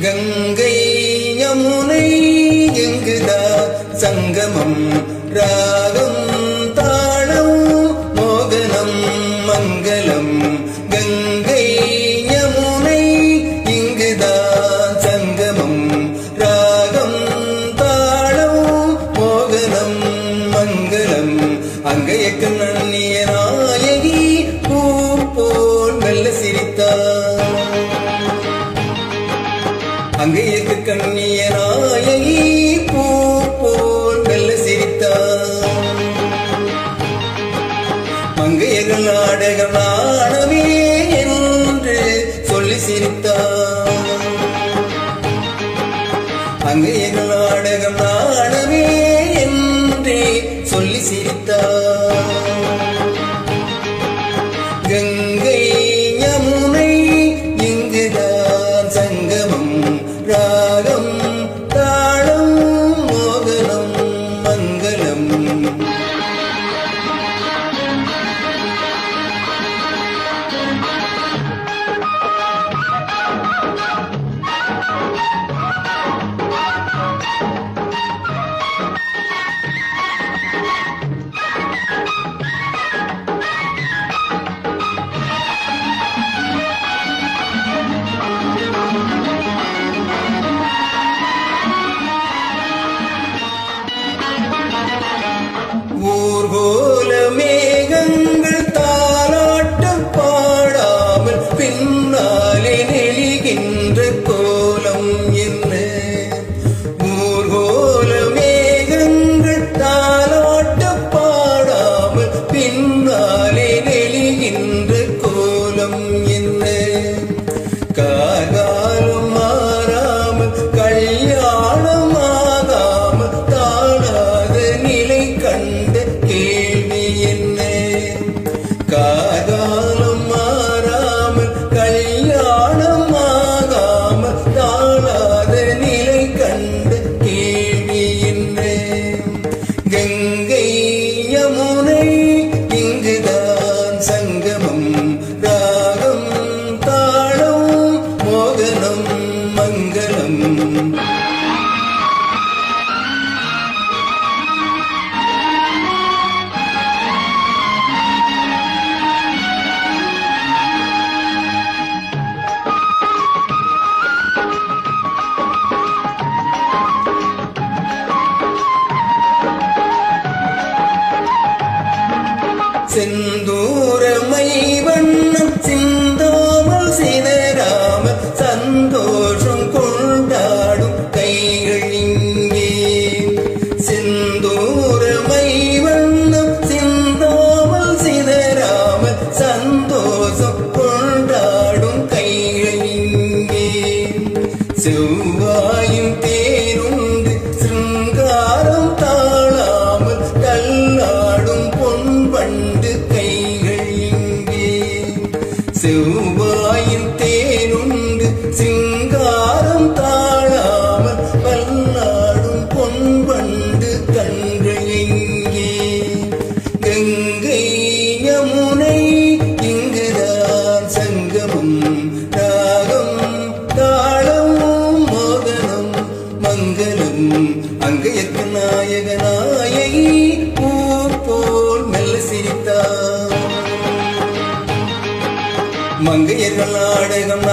கங்கை யமுனை எங்குதான் சங்கமம் ராகம் தாளம் மோகனம் மங்களம் கங்கை யமுனை இங்குதான் சங்கமம் ராகம் தாளம் மோகனம் மங்களம் அங்கைய கண்ணிய நாயகி பூ போல் மெல்ல சிரித்தார் அங்கையக்கு கண்ணிய நாயகி பூ போல் மெல்ல சிரித்தார் மங்கையர்கள் நாடகம் நாடவே என்று சொல்லி சிரித்தார் அங்கையர்கள் நாடகம் நாடவே என்று சொல்லி சிரித்தார் கங்கை யமுனை இங்குதான் சங்கமம் ராகம் தாளம் மோகனம் மங்களம் ஊர்கோல மேகங்கள் தாலாட்ட பாடாமல் பின்னாலே நெளிகின்ற கோலம் என்ன ஊர்கோல மேகங்கள் தாலாட்ட பாடாமல் பின்னாலே நெளிகின்ற கோலம் என்ன கார்காலம் மாறாமல் கல்யாணம் ஆகாமல் தாழாத நிலை கண்ட கேள்வி என்ன கார்காலம் மாறாமல் கல்யாணம் ஆகாமல் தாழாத நிலை கண்ட கேள்வி என்ன கங்கை யமுனை இங்குதான் சங்கமம் ராகம் தாளம் மோகனம் மங்களம் செந்தூரமை வண்ணம் சிந்தாமல் சிதறாமல் சந்தோஷம் கொண்டாடும் கைகள் இங்கே செந்தூரமை வண்ணம் சிந்தாமல் சிதறாமல் சந்தோஷம் கொண்டாடும் கைகள் இங்கே செவ்வாயும் தேருண்டு சிருங்காரம் தாழாமல் தள்ளாடும் பொன்பண்டு கைகள் இங்கே செவ்வாயின் தேருண்டு சிங்காரம் தாழாமல் பல்லாடும் பொன்பண்டு கண்கள் இங்கே கங்கை யமுனை இங்குதான் சங்கமம் ராகம் தாளம் மோகனம் மங்களம் அங்கையற்கு நாயக நாயகி பூ போல் மெல்ல சிரித்தார் மங்கையர்கள் நாடகம்